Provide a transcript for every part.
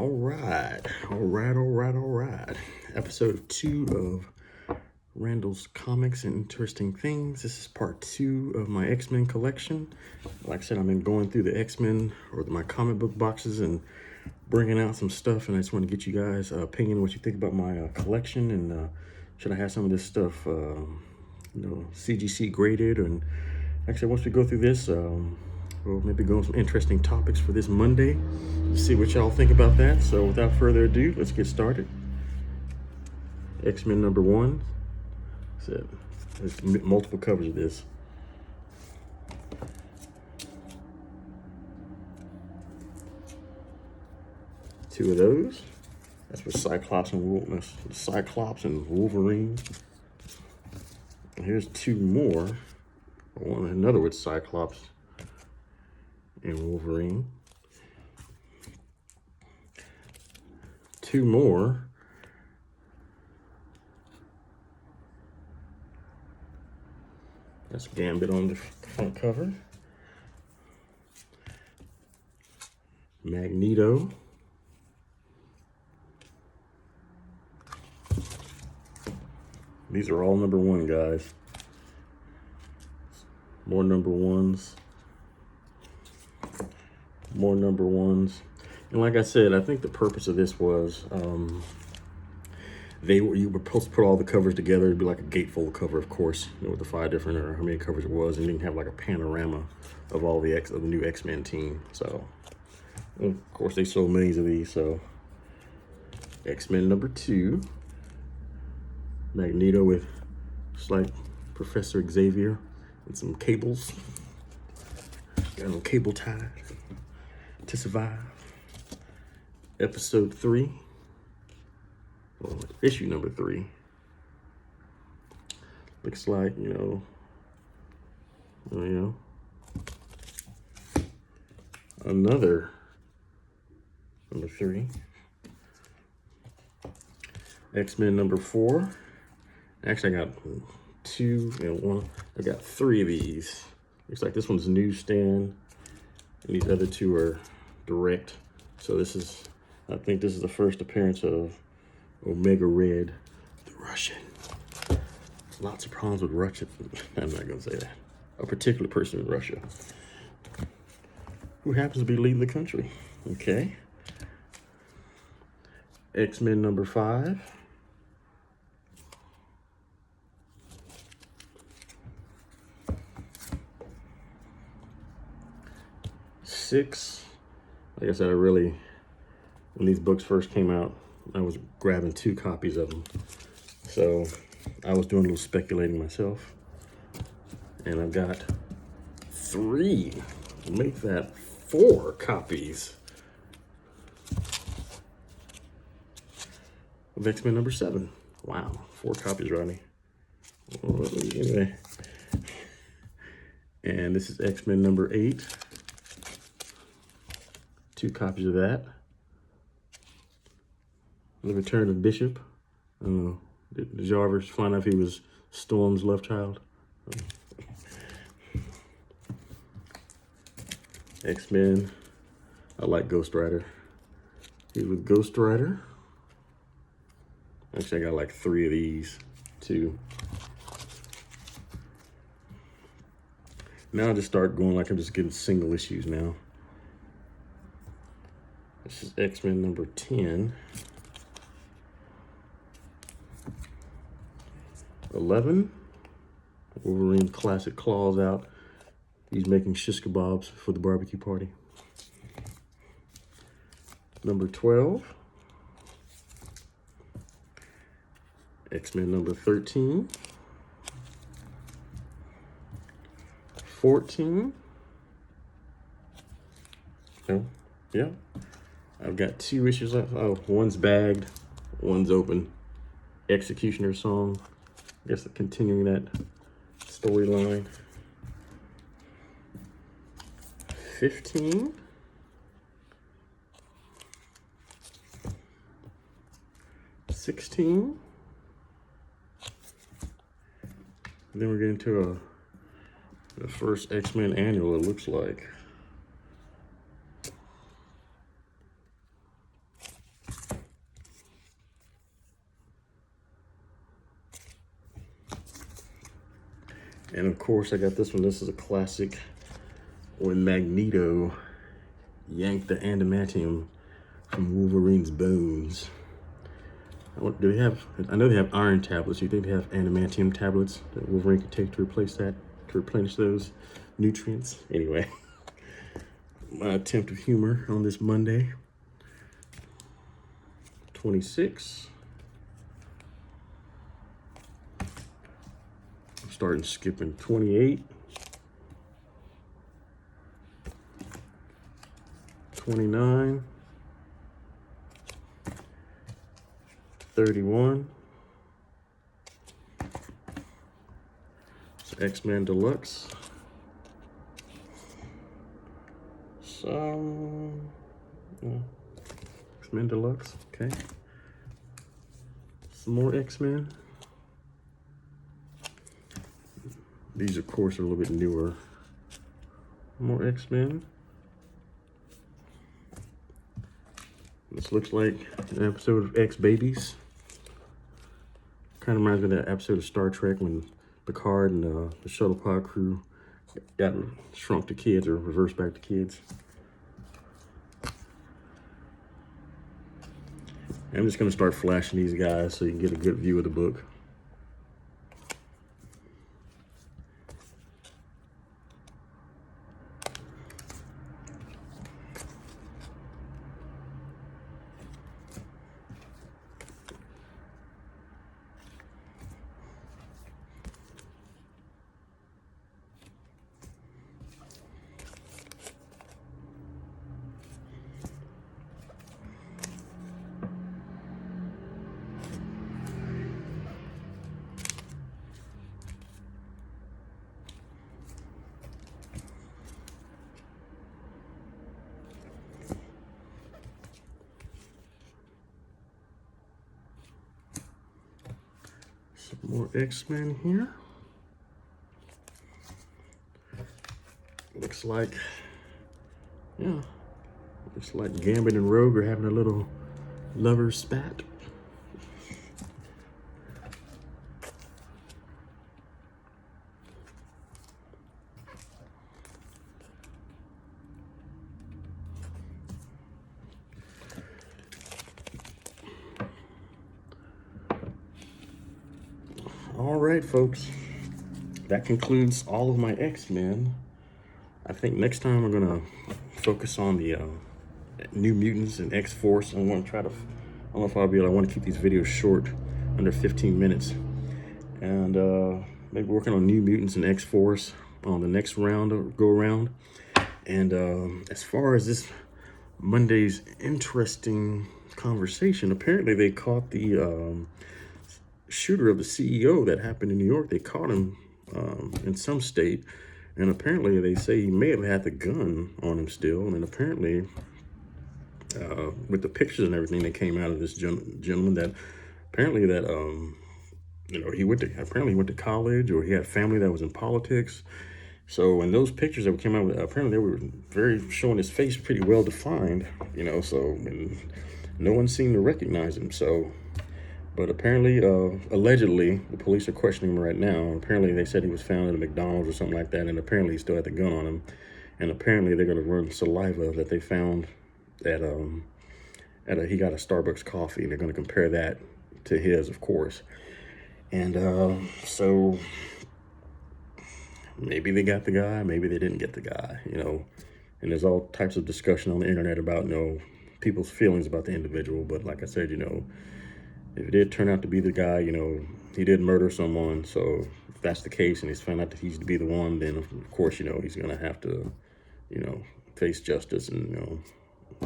All right. Episode 2 of Randall's Comics and Interesting Things. This is part 2 of my X-Men collection. Like I said, I've been going through the X-Men or my comic book boxes and bringing out some stuff, and I just want to get you guys opinion what you think about my collection, and should I have some of this stuff CGC graded. And actually, once we go through this, we'll maybe go on some interesting topics for this Monday. Let's see what y'all think about that. So without further ado, let's get started. X-Men number 1. So there's multiple covers of this. Two of those. That's for Cyclops and Wolverine. And here's two more. Another with Cyclops and Wolverine. Two more. That's Gambit on the front cover. Magneto. These are all number 1, guys. More number ones. And like I said, I think the purpose of this was you were supposed to put all the covers together. It'd be like a gatefold cover, of course, with the 5 different or how many covers it was, and you can have like a panorama of all the new X-Men team. So, of course, they sold millions of these. So, X-Men number 2, Magneto with like Professor Xavier and some cables. Got no cable tied to survive. Episode 3. Well, issue number 3. Looks like, another number 3. X-Men number 4. Actually, I got 2 and 1. I got 3 of these. Looks like this one's newsstand, and these other 2 are direct. So I think this is the first appearance of Omega Red, the Russian. Lots of problems with Russia. I'm not gonna say that. A particular person in Russia who happens to be leading the country. Okay. X-Men number 5. Like I said, when these books first came out, I was grabbing 2 copies of them. So I was doing a little speculating myself. And I've got 3. Make that 4 copies of X-Men number 7. Wow, 4 copies, Rodney. Anyway. And this is X-Men number 8. 2 copies of that. The Return of Bishop. I don't know. Did y'all ever find out if he was Storm's love child? X-Men. I like Ghost Rider. He's with Ghost Rider. Actually, I got like 3 of these, too. Now I just start going like I'm just getting single issues now. This is X-Men number 10. 11. Wolverine classic claws out. He's making shish kebabs for the barbecue party. Number 12. X-Men number 13. 14. Oh, yeah. I've got 2 issues left. Oh, one's bagged, one's open. Executioner song. I guess continuing that storyline. 15. 16. And then we're getting to the first X-Men annual, it looks like. And of course, I got this one. This is a classic when Magneto yanked the adamantium from Wolverine's bones. Do they have? I know they have iron tablets. Do you think they have adamantium tablets that Wolverine could take to replace that, to replenish those nutrients? Anyway, my attempt of humor on this Monday. 26. I'm starting skipping 28. 29. 31. It's X-Men Deluxe. X-Men Deluxe, okay. Some more X-Men. These, of course, are a little bit newer. More X-Men. This looks like an episode of X-Babies. Kind of reminds me of that episode of Star Trek when Picard and the shuttle pod crew got shrunk to kids or reversed back to kids. I'm just going to start flashing these guys so you can get a good view of the book. Some more X-Men here. Looks like Gambit and Rogue are having a little lover spat. All right, folks. That concludes all of my X-Men. I think next time we're gonna focus on the New Mutants and X-Force. I'm gonna try to, I don't know if I'll be able, I want to keep these videos short, under 15 minutes. And maybe working on New Mutants and X-Force on the next round or go around. And as far as this Monday's interesting conversation, apparently they caught the shooter of the CEO that happened in New York. They caught him in some state, and apparently they say he may have had the gun on him still. And apparently, with the pictures and everything that came out of this gentleman, that apparently that you know, he went to college, or he had family that was in politics. So in those pictures that came out, apparently they were showing his face pretty well defined, you know. So and no one seemed to recognize him. So. But apparently, allegedly, the police are questioning him right now. Apparently, they said he was found at a McDonald's or something like that, and apparently he still had the gun on him. And apparently, they're going to run saliva that they found at he got a Starbucks coffee, and they're going to compare that to his, of course. And so maybe they got the guy, maybe they didn't get the guy, you know. And there's all types of discussion on the internet about, you know, people's feelings about the individual. But like I said, you know, if it did turn out to be the guy, you know, he did murder someone. So if that's the case and he's found out that he's to be the one, then of course, you know, he's going to have to, you know, face justice and, you know,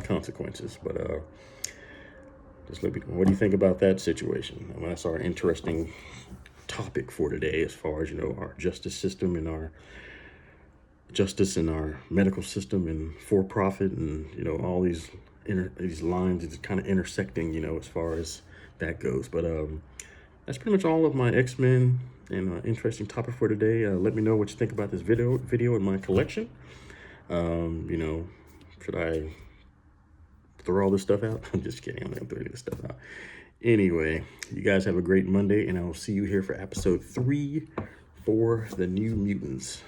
consequences. But just let me know, what do you think about that situation? I mean, that's our interesting topic for today, as far as, you know, our justice system and our justice in our medical system and for-profit, and, you know, all these lines is kind of intersecting, you know, as far as that goes. But that's pretty much all of my X-Men and interesting topic for today. Let me know what you think about this video in my collection. You know, should I throw all this stuff out? I'm just kidding. I'm not throwing this stuff out. Anyway, you guys have a great Monday, and I will see you here for episode 3 for the New Mutants.